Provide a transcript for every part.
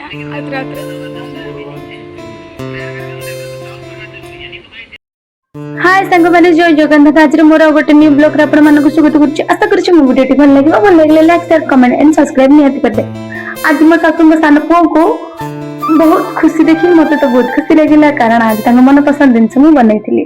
ଆଉଥରେ ଆଉଥରେ। हाय सांगमाने जय जगन्नाथ आज मोर गोटे न्यू ब्लॉग आपण मानक स्वागत करुच्ची आशा करुच्ची मो वीडियो भल लगे भल लगे like share comment and subscribe निहाती करदे। आज मो सासू सान पुओ को बहुत खुशी देखी मते तो बहुत खुशी लगिला कारण आज तांग मन पसंद जिनस मु बनैथिली।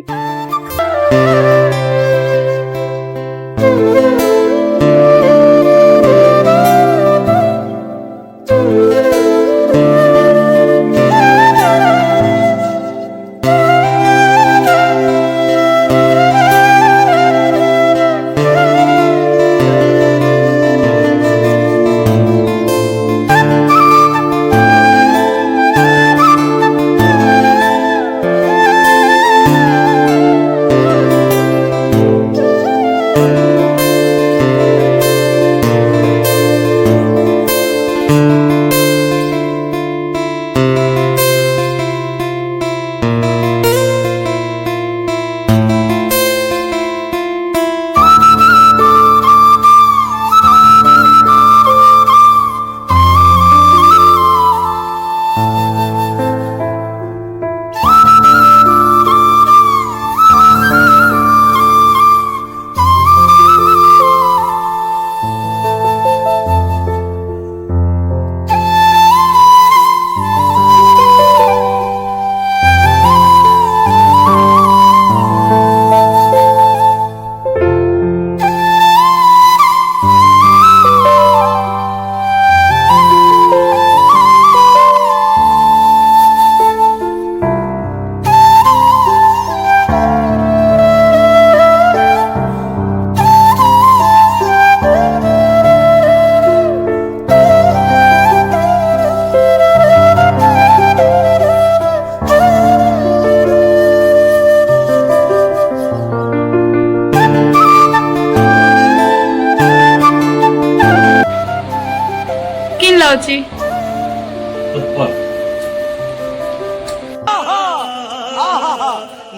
किन लाउची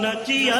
नचिया